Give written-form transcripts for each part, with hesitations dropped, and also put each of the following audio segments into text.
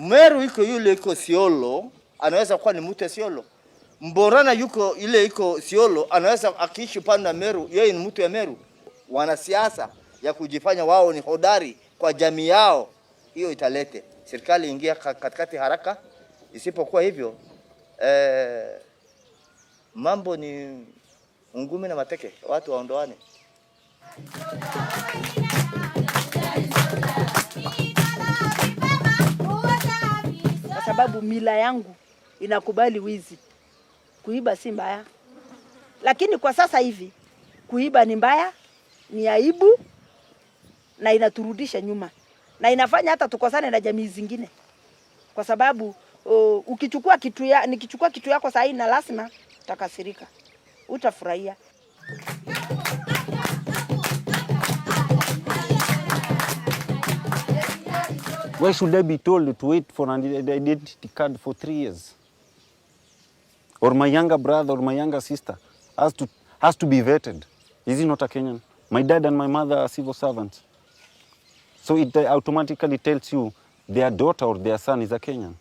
Meru iko yule iko Isiolo, anaweza kuwa ni mtu Isiolo. Mborana yuko ile iko Isiolo, anaweza akiishi pande Meru, yeye ni mtu ya Meru. Wanasiasa ya kujifanya wao ni hodari kwa jamii yao, hiyo italete serikali ingia katikati haraka. Isipokuwa hivyo mambo ni ngumi na mateke, watu waondoane. Kwa sababu mila yangu inakubali wizi. Kuiba si mbaya. Lakini kwa sasa hivi kuiba ni mbaya, ni aibu na inaturudisha nyuma. Na inafanya hata tukosane na jamii zingine. Kwa sababu nikichukua kitu yako saa hii na lazima utakasirika. Utafurahia. Why should I be told to wait for an identity card for 3 years? Or my younger brother or my younger sister has to be vetted. Is he not a Kenyan? My dad and my mother are civil servants. So it automatically tells you their daughter or their son is a Kenyan.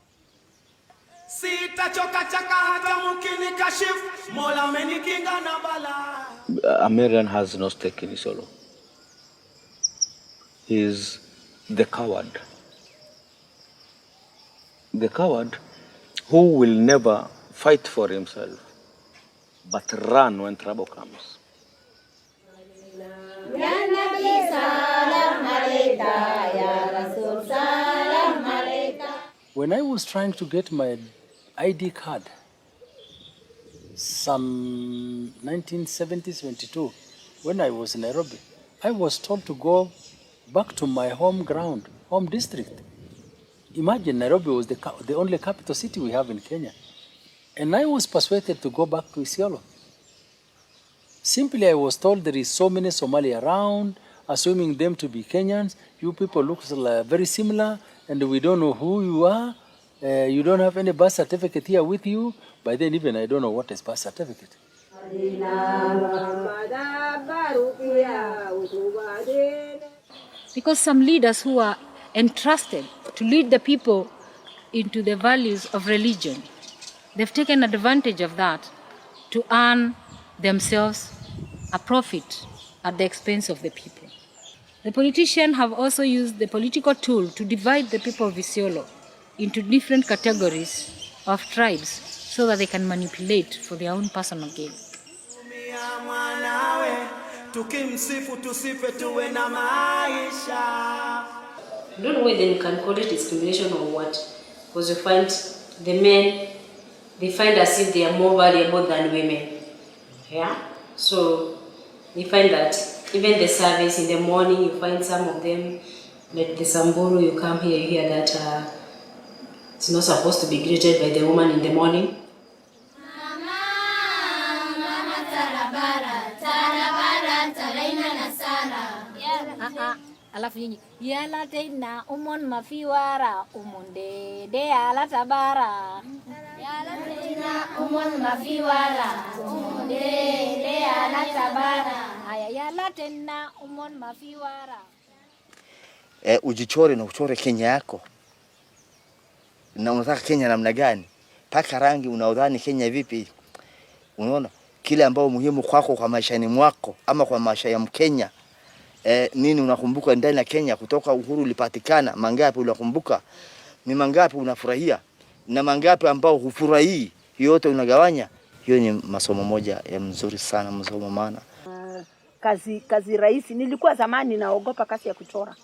A Marian has no stake in Isiolo. He is the coward. The coward who will never fight for himself, but run when trouble comes. When I was trying to get my ID card, some 1970-72, when I was in Nairobi, I was told to go back to my home district. Imagine Nairobi was the only capital city we have in Kenya. And I was persuaded to go back to Isiolo. Simply I was told there is so many Somali around, assuming them to be Kenyans. You people look very similar and we don't know who you are. You don't have any birth certificate here with you. By then even I don't know what is birth certificate. Because some leaders who are entrusted to lead the people into the values of religion, they've taken advantage of that to earn themselves a profit at the expense of the people. The politicians have also used the political tool to divide the people of Isiolo into different categories of tribes so that they can manipulate for their own personal gain. I don't know whether you can call it discrimination or what, because you find the men, they find as if they are more valuable than women. Yeah? So you find that even the service in the morning, you find some of them, like the Samburu, you come here, you hear that it's not supposed to be greeted by the woman in the morning. Alafu nyinyi yala tena umon mafiwara umunde de yala tabara yala tena umon mafiwara umunde de yala tabara haya yala tena umon mafiwara. Ujichore na uchore Kenya yako. Na unataka Kenya namna gani? Paka rangi unaodhani Kenya vipi? Unaona kile ambao muhimu kwako kwa maishani mwako ama kwa maisha ya Mkenya. Nini unakumbuka ndani ya Kenya kutoka uhuru ulipatikana? Mangapi unakumbuka? Ni mangapi unafurahia? Na mangapi ambao hufurahii? Yote unagawanya. Hiyo ni masomo moja ya mzuri sana, masomo maana. Kazi rahisi. Nilikuwa zamani naogopa kazi ya kuchora.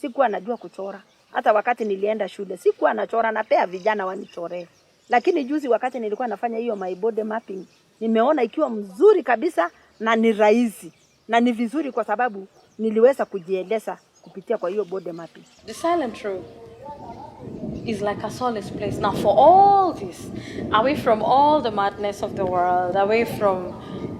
Sikuwa najua kuchora. Hata wakati nilienda shule sikuwa nachora, napea vijana wanichoree. Lakini juzi wakati nilikuwa nafanya hiyo my body mapping, nimeona ikiwa mzuri kabisa na ni rahisi. Na ni vizuri kwa sababu niliweza kujieleza kupitia kwa hiyo body mapping. The silent room is like a solace place. Now for all this, away from all the madness of the world, away from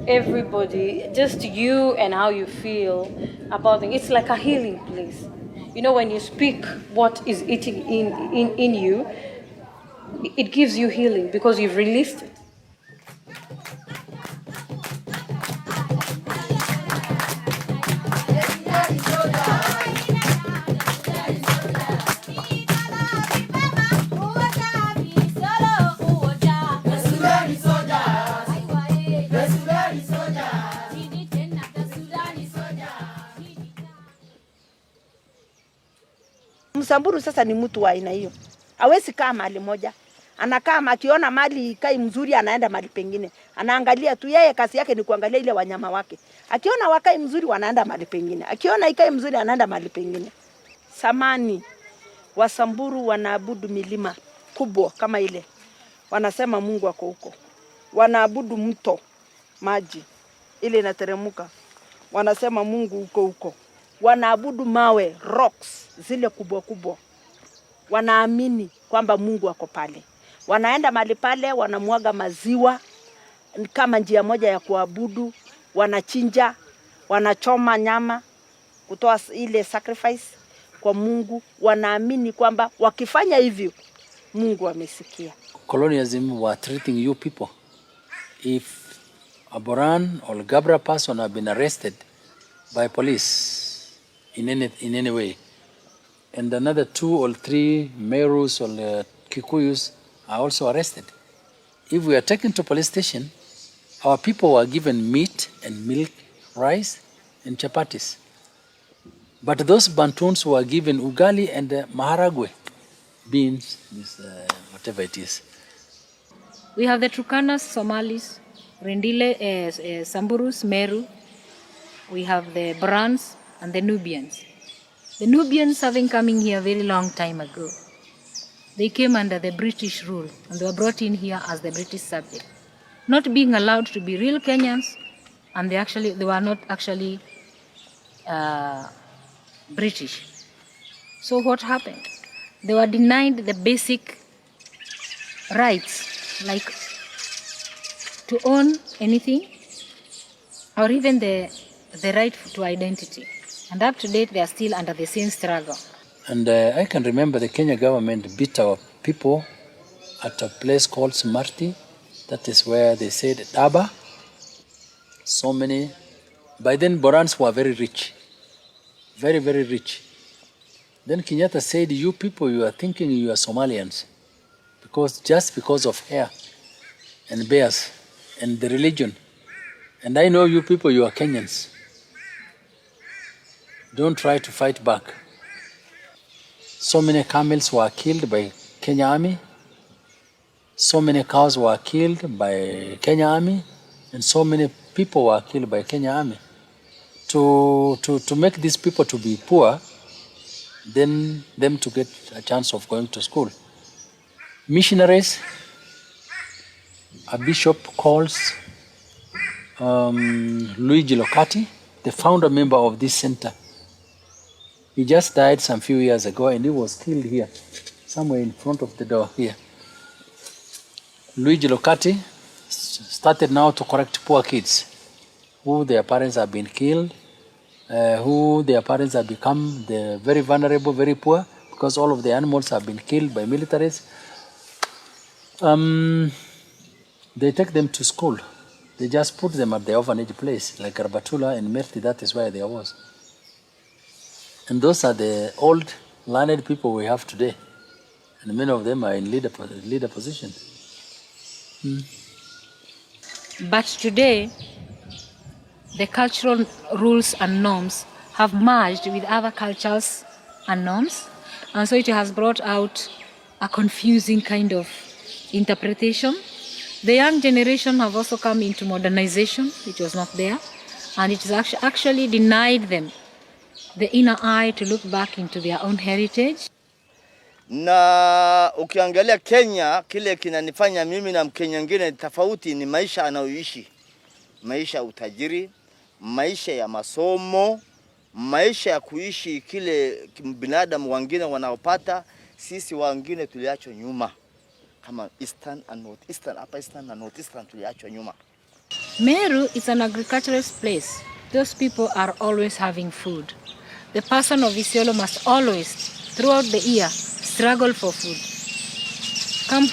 everybody, just you and how you feel about it. It's like a healing place. You know, when you speak what is eating in you, it gives you healing because you've released it. Msamburu sasa ni mtu wa aina hiyo. Hawezi kaa mahali moja. Anakaa akiona mali kai mzuri anaenda mahali pengine. Anaangalia tu, yeye kazi yake ni kuangalia ile wanyama wake. Akiona wakai mzuri wanaenda mahali pengine. Akiona ikai mzuri anaenda mahali pengine. Samani Wasamburu wanaabudu milima kubwa kama ile. Wanasema Mungu ako huko. Wanaabudu mto maji ile inateremka. Wanasema Mungu huko huko. Wanaabudu mawe, rocks zile kubwa kubwa. Wanaamini kwamba Mungu ako pale. Wanaenda mahali pale, wanamwaga maziwa kama njia moja ya kuabudu, wanachinja, wanachoma nyama kutoa ile sacrifice kwa Mungu. Wanaamini kwamba wakifanya hivyo Mungu amesikia. Colonialism were treating you people. If a Boran or Gabra person have been arrested by police in any way, and another 2 or 3 Merus or Kikuyus are also arrested. If we are taken to police station, our people were given meat and milk, rice and chapatis. But those Bantuns were given ugali and maharagwe, beans, whatever it is. We have the Turkanas, Somalis, Rendile, Samburus, Meru. We have the Brans and the Nubians. The Nubians having coming here a very long time ago. They came under the British rule and they were brought in here as the British subject, not being allowed to be real Kenyans, and they were not actually British. So what happened? They were denied the basic rights, like to own anything or even the right to identity. And up to date, they are still under the same struggle. And I can remember the Kenya government beat our people at a place called Smarty. That is where they said Daba. So many. By then, Borans were very rich. Very, very rich. Then Kenyatta said, you people, you are thinking you are Somalians. Just because of hair and bears and the religion. And I know you people, you are Kenyans. Don't try to fight back. So many camels were killed by Kenya Army. So many cows were killed by Kenya Army. And so many people were killed by Kenya Army. To make these people to be poor, then them to get a chance of going to school. Missionaries, a bishop calls Luigi Locati, the founder member of this center. He just died some few years ago and he was killed here, somewhere in front of the door here. Luigi Locati started now to correct poor kids who their parents have been killed, who their parents have become the very vulnerable, very poor, because all of the animals have been killed by militaries. They take them to school. They just put them at the orphanage place, like Garbatula and Merti, that is where they was. And those are the old, learned people we have today. And many of them are in leader position. But today, the cultural rules and norms have merged with other cultures and norms. And so it has brought out a confusing kind of interpretation. The young generation have also come into modernization, which was not there. And it has actually denied them the inner eye to look back into their own heritage. Na ukiangalia Kenya, kile kinanifanya mimi na Mkenya mwingine tofauti ni maisha anayoishi. Maisha ya utajiri, maisha ya masomo, maisha ya kuishi kile binadamu wengine wanaopata, sisi wengine tuliachwa nyuma. Kama Eastern and Northeastern, Upper Eastern and Northeastern tuliachwa nyuma. Meru is an agricultural place. Those people are always having food. The person of Isiolo must always, throughout the year, struggle for food. Come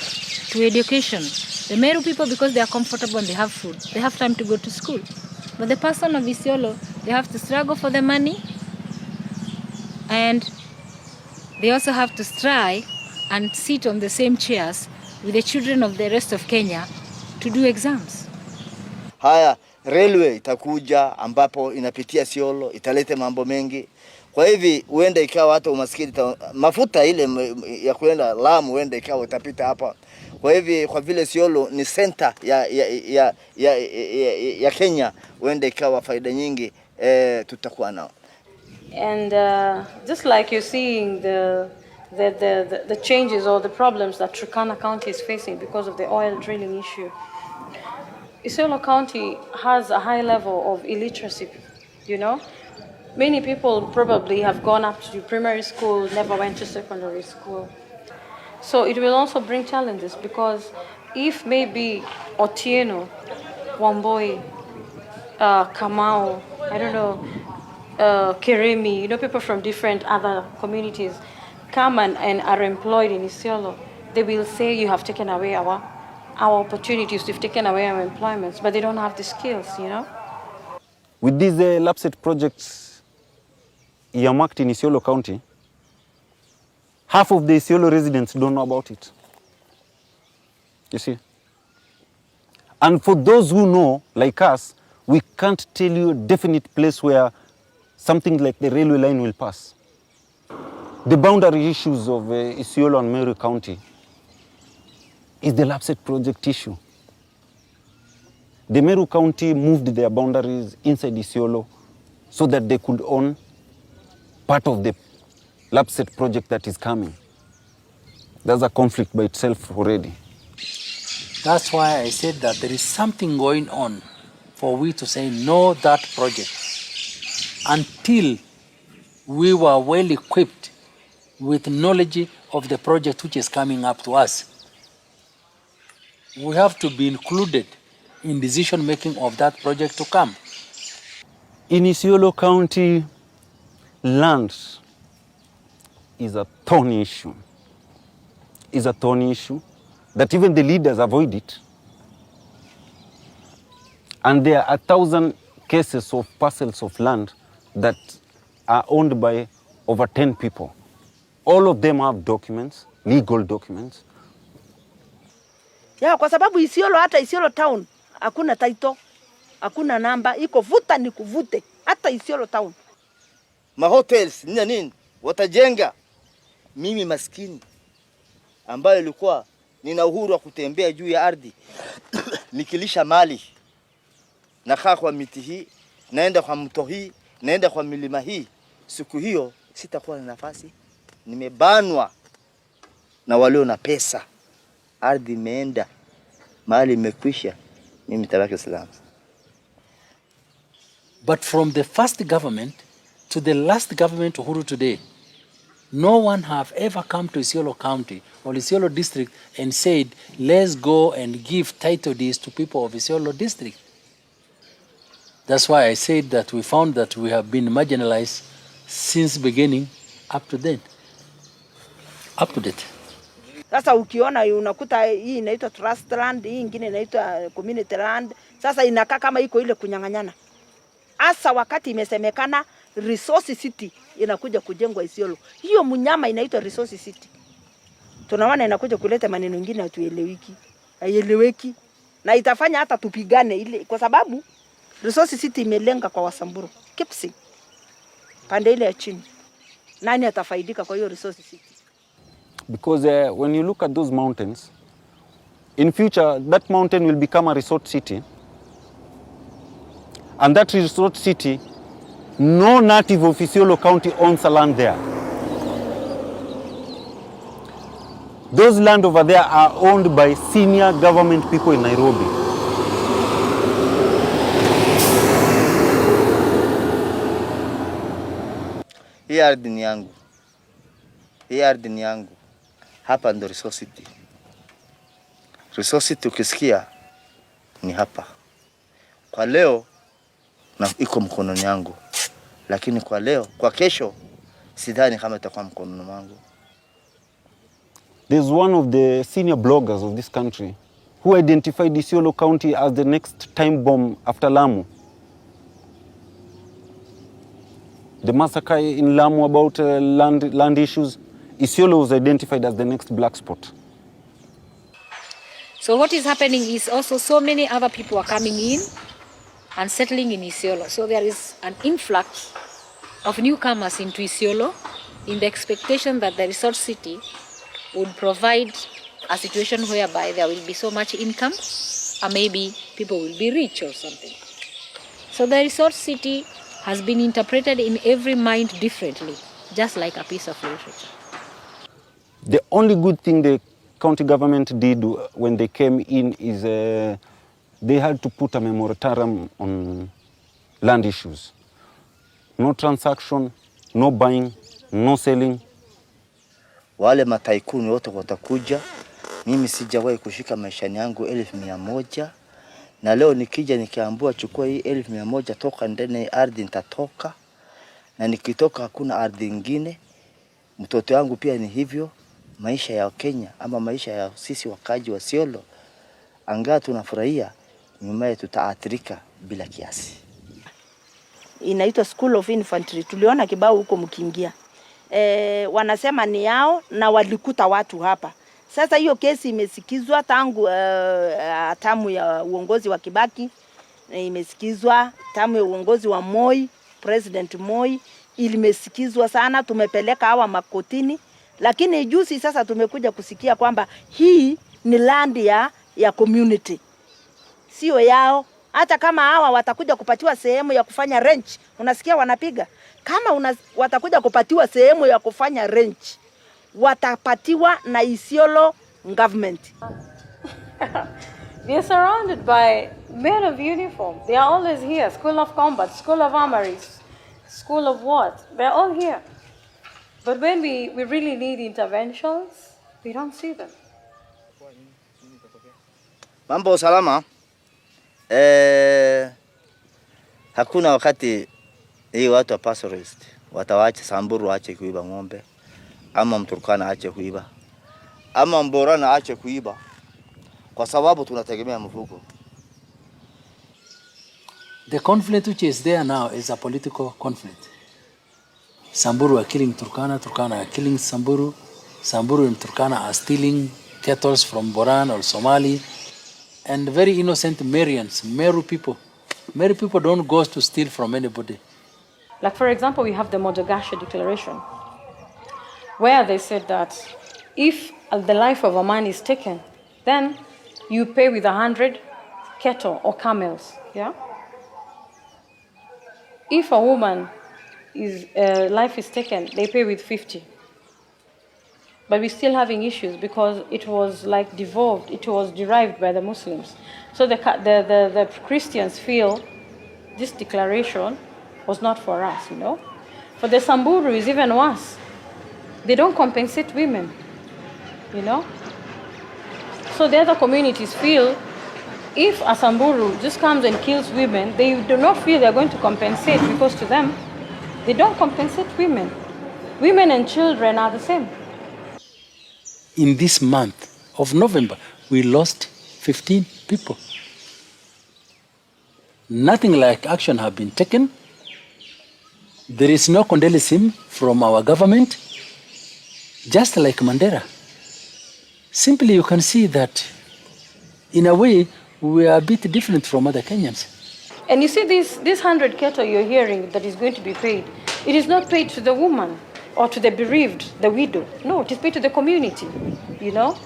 to education. The Meru people, because they are comfortable and they have food, they have time to go to school. But the person of Isiolo, they have to struggle for the money, and they also have to strive and sit on the same chairs with the children of the rest of Kenya to do exams. Haya, railway itakuja ambapo inapitia Isiolo, italete mambo mengi. Kwa hivi uende ikawa hata umaskini mafuta ile ya kuenda Lamu uende ikawa utapita hapa. Kwa hivi kwa vile Isiolo ni center ya Kenya, uende ikawa faida nyingi tutakuwa nao. And just like you're seeing the changes or the problems that Turkana County is facing because of the oil drilling issue, Isiolo County has a high level of illiteracy, you know. Many people probably have gone up to primary school, never went to secondary school. So it will also bring challenges because if maybe Otieno, Wamboi, Kamau, I don't know, Keremi, you know, people from different other communities come and are employed in Isiolo, they will say you have taken away our opportunities, you've taken away our employments, but they don't have the skills, you know. With these LAPSSET projects earmarked in Isiolo County, half of the Isiolo residents don't know about it. You see? And for those who know, like us, we can't tell you a definite place where something like the railway line will pass. The boundary issues of Isiolo and Meru County is the LAPSSET project issue. The Meru County moved their boundaries inside Isiolo so that they could own part of the LAPSSET project that is coming. There's a conflict by itself already. That's why I said that there is something going on for we to say no that project until we were well equipped with knowledge of the project which is coming up to us. We have to be included in decision making of that project to come. In Isiolo County, land is a thorny issue. Is a thorny issue that even the leaders avoid it. And there are 1,000 cases of parcels of land that are owned by over 10 people. All of them have documents, legal documents. Ya, kwa sababu Isiolo, hata Isiolo town hakuna title, hakuna namba, iko vuta ni kuvute, hata Isiolo town. Mahotels nini watajenga, mimi maskini ambayo ilikuwa nina uhuru wa kutembea juu ya ardhi nikilisha mali, nakaa kwa miti hii, naenda kwa mto hii, naenda kwa milima hii, siku hiyo sitakuwa na nafasi. Nimebanwa na walio na pesa, ardhi imeenda, mali imekwisha, mimi tabaki salama. But from the first government to the last government Uhuru today, no one have ever come to Isiolo County or Isiolo District and said, let's go and give title deeds to people of Isiolo District. That's why I said that we found that we have been marginalized since beginning up to date. Sasa ukiona unakuta hii inaitwa trust land, hii nyingine inaitwa community land. Sasa inakaa kama iko ile kunyang'anyana. Asa wakati imesemekana resource city inakuja kujengwa Isiolo. Hiyo mnyama inaitwa resource city. Tunaona inakuja kuleta maneno mengine hatueleweki. Haieleweki. Na itafanya hata tupigane ile kwa sababu resource city imelenga kwa Wasamburu. Kipsi. Pande ile ya chini. Nani atafaidika kwa hiyo resource city? Because when you look at those mountains, in future that mountain will become a resort city. And that resort city, no native of Isiolo County owns a land there. Those land over there are owned by senior government people in Nairobi. Hii ardhi ni yangu. Hii ardhi ni yangu. Hapa ndo resource city. Resource city ukisikia ni hapa. Kwa leo na iko mkononi yangu. Lakini kwa leo, kwa kesho sidhani kama itakuwa mkononi mwangu. There's one of the senior bloggers of this country who identified Isiolo County as the next time bomb after Lamu. The massacre in Lamu about land issues, Isiolo was identified as the next black spot. So what is happening is also so many other people are coming in and settling in Isiolo. So there is an influx of newcomers into Isiolo in the expectation that the resort city would provide a situation whereby there will be so much income, or maybe people will be rich or something. So the resort city has been interpreted in every mind differently, just like a piece of literature. The only good thing the county government did when they came in is they had to put a moratorium on land issues. No transaction, no buying, no selling. Wale mataikuni wote watakuja. Mimi sijawahi kushika maishani yangu 1,100, na leo nikija nikiambiwa chukua hii 1,100 toka ndani ardhi, nitatoka, na nikitoka hakuna ardhi nyingine. Mtoto wangu pia ni hivyo. Maisha ya Kenya ama maisha ya sisi wakaji wa Isiolo, anga tunafurahia, nyumaye tutaathirika bila kiasi. Inaitwa School of Infantry. Tuliona kibao huko mkiingia. Wanasema ni yao na walikuta watu hapa. Sasa hiyo kesi imesikizwa tangu tamu ya uongozi wa Kibaki, imesikizwa tamu ya uongozi wa Moi, President Moi, ilimesikizwa sana, tumepeleka hawa makotini, lakini juzi sasa tumekuja kusikia kwamba hii ni land ya community, sio yao. Hata kama hawa watakuja kupatiwa sehemu ya kufanya ranch, unasikia wanapiga, kama watakuja kupatiwa sehemu ya kufanya ranch, watapatiwa na Isiolo government. We are surrounded by men of uniform. They are always here. School of Combat, School of Armory, School of what? They're all here. But when we really need interventions, we don't see them. Mambo usalama. Hakuna wakati hii watu wa pastoralist watawaacha Samburu waache kuiba ng'ombe, ama Mturkana aache kuiba, ama Mborana aache kuiba, kwa sababu tunategemea mfuko. The conflict which is there now is a political conflict. Samburu are killing Turkana, Turkana are killing Samburu, Samburu and Turkana are stealing cattle from Boran or Somali, and very innocent Merians, Meru people. Meru people don't go to steal from anybody. Like for example, we have the Modogashe Declaration, where they said that if the life of a man is taken, then you pay with 100 cattle or camels, yeah? If a woman life is taken, they pay with 50. But we're still having issues because it was like devolved, it was derived by the Muslims. So the Christians feel this declaration was not for us, you know. For the Samburu is even worse. They don't compensate women, you know. So the other communities feel if a Samburu just comes and kills women, they do not feel they're going to compensate, because to them, they don't compensate women. Women and children are the same. In this month of November, we lost 15 people. Nothing like action have been taken. There is no condolence from our government, just like Mandera. Simply you can see that in a way we are a bit different from other Kenyans. And you see this 100 cattle you're hearing that is going to be paid, it is not paid to the woman or to the bereaved, the widow. No, it is paid to the community, you know?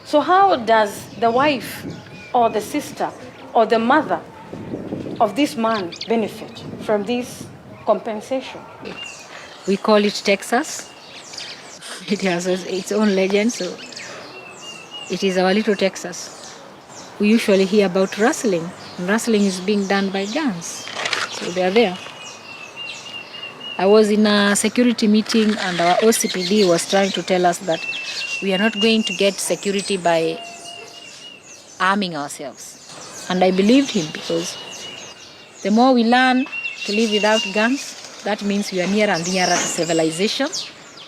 So how does the wife or the sister or the mother of this man benefit from this compensation? We call it Texas. It has its own legend, so it is our little Texas. We usually hear about rustling, and rustling is being done by guns, so they are there. I was in a security meeting and our OCPD was trying to tell us that we are not going to get security by arming ourselves. And I believed him, because the more we learn to live without guns, that means we are nearer and nearer to civilization,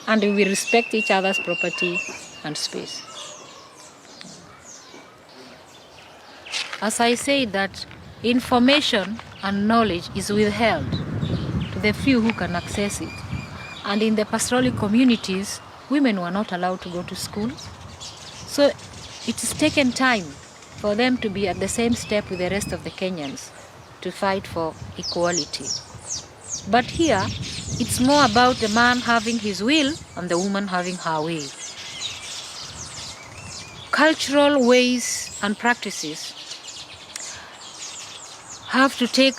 and we will respect each other's property and space. As I say, that information and knowledge is withheld to the few who can access it. And in the pastoral communities, women were not allowed to go to school. So it has taken time for them to be at the same step with the rest of the Kenyans to fight for equality. But here, it's more about the man having his will and the woman having her way. Cultural ways and practices have to take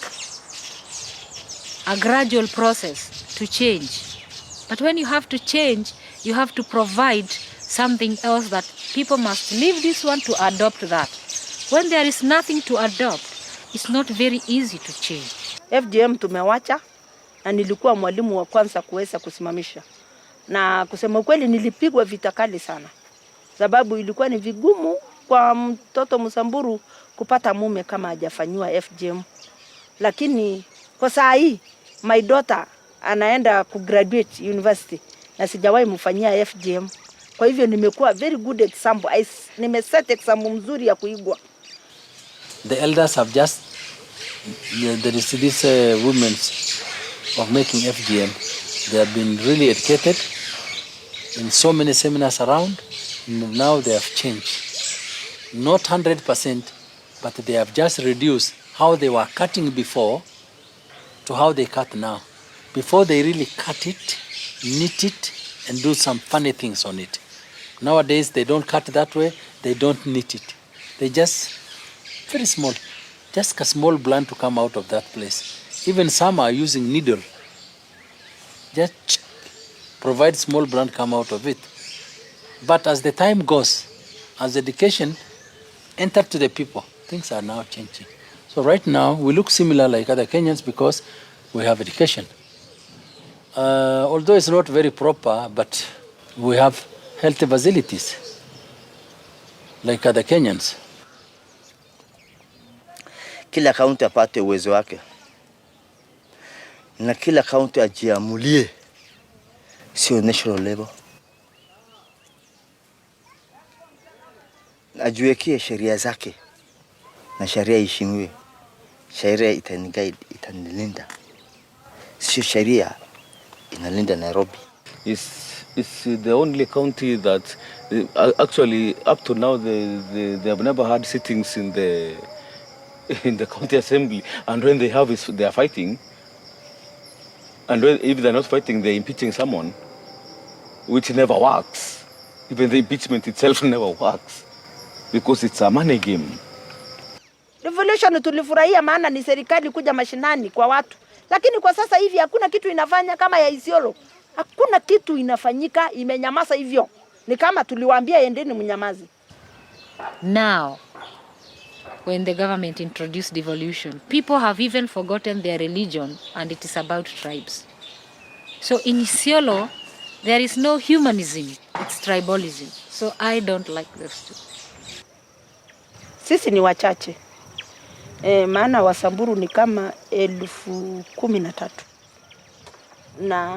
a gradual process to change. But when you have to change, you have to provide something else that people must leave this one to adopt that. When there is nothing to adopt, it's not very easy to change. FGM tumewacha na nilikuwa mwalimu wa kwanza kuweza kusimamisha. Na kusema kweli nilipigwa vita kali sana. Sababu ilikuwa ni vigumu kwa mtoto Msamburu kupata mume kama hajafanywa FGM. Lakini kwa saa hii my daughter anaenda kugraduate university na sijawahi mfanyia FGM. Kwa hivyo nimekuwa very good example. Nimeset example mzuri ya kuigwa. The elders have just, there is this women of making FGM. They have been really educated in so many seminars around. Now they have changed. Not 100%, but they have just reduced how they were cutting before to how they cut now. Before they really cut it, knit it, and do some funny things on it. Nowadays they don't cut that way, they don't knit it. They just, very small, just a small blunt to come out of that place. Even some are using needle. Just provide small blunt come out of it. But as the time goes, as education entered to the people, things are now changing. So right now we look similar like other Kenyans because we have education. Although it's not very proper, but we have healthy facilities like other Kenyans. Kila kaunti apate uwezo wake. Na kila kaunti ajiamulie, sio national level. Ajiwekee sheria zake na sheria iheshimiwe. Sheria itaniguide, itanilinda. Sio sheria inalinda Nairobi. It's the only county that actually up to now they have never had sittings in the county assembly, and when they have they are fighting, and if they're not fighting they're impeaching someone, which never works. Even the impeachment itself never works because it's a money game. Revolution tulifurahia maana ni serikali kuja mashinani kwa watu. Lakini kwa sasa hivi hakuna kitu inafanya kama ya Isiolo. Hakuna kitu inafanyika, imenyamaza hivyo. Ni kama tuliwaambia endeni mnyamazi. Now, when the government introduced devolution, people have even forgotten their religion and it is about tribes. So in Isiolo, there is no humanism, it's tribalism. So I don't like those two. Sisi ni wachache. Maana Wasamburu ni kama 13,000. Na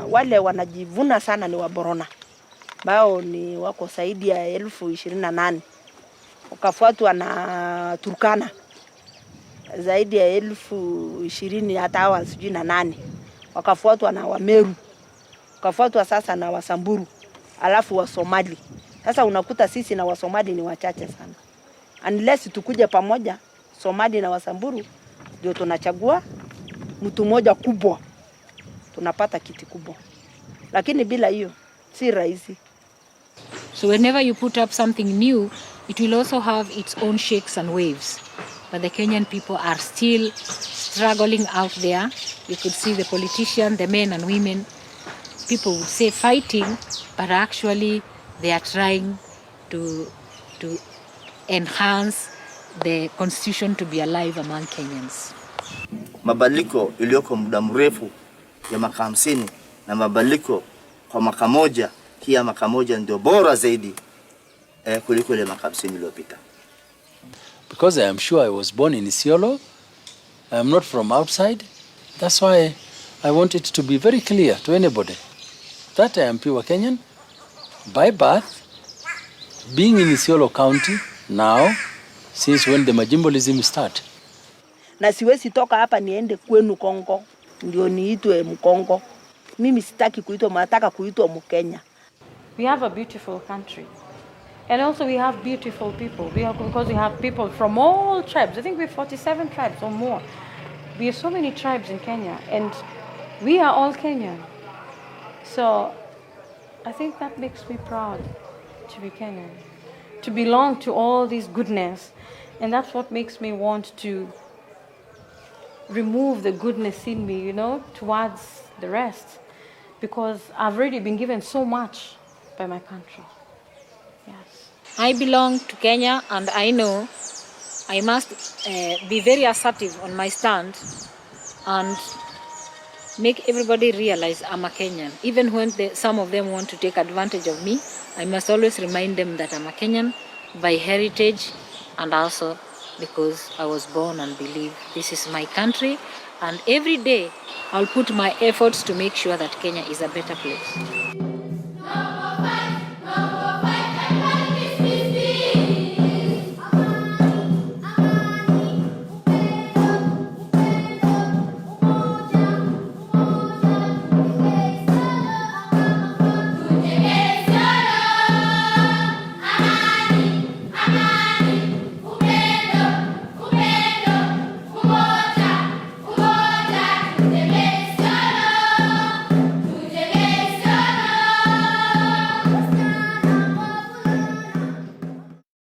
wale wanajivuna sana ni Waborona. Bao ni wako zaidi ya 28,000. Wakafuatwa na Turkana. Zaidi ya 20,000 hata hawa sijui na 8. Wakafuatwa na Wameru. Wakafuatwa sasa na Wasamburu. Alafu wa Somali. Sasa unakuta sisi na Wasomali ni wachache sana. Unless tukuje pamoja, Somali na Wasamburu ndio tunachagua mtu mmoja kubwa. Tunapata kiti kubwa. Lakini bila hiyo si rahisi. So whenever you put up something new, it will also have its own shakes and waves. But the Kenyan people are still struggling out there. You could see the politicians, the men and women, people would say fighting, but actually they are trying to enhance the constitution to be alive among Kenyans. Mabadiliko iliyoko muda mrefu ya miaka 50 na mabadiliko kwa mwaka moja, kia mwaka moja ndio bora zaidi kuliko ile miaka 50 iliyopita. Because I am sure I was born in Isiolo, I am not from outside. That's why I want it to be very clear to anybody that I am pure Kenyan by birth, being in Isiolo County now since when the majimbolism start. Na siwezi toka hapa niende kwenu Kongo ndio niitwe Mkongo. Mimi sitaki kuitwa, nataka kuitwa Mkenya. We have a beautiful country. And also we have beautiful people. Because we have people from all tribes. I think we have 47 tribes or more. We have so many tribes in Kenya. And We are all Kenyan. So I think that makes me proud to be Kenyan, to belong to all this goodness. And that's what makes me want to remove the goodness in me, towards the rest. Because I've already been given so much by my country. Yes. I belong to Kenya, and I know I must be very assertive on my stand and make everybody realize I'm a Kenyan. Even when some of them want to take advantage of me, I must always remind them that I'm a Kenyan by heritage and also because I was born and believe this is my country. And every day I'll put my efforts to make sure that Kenya is a better place.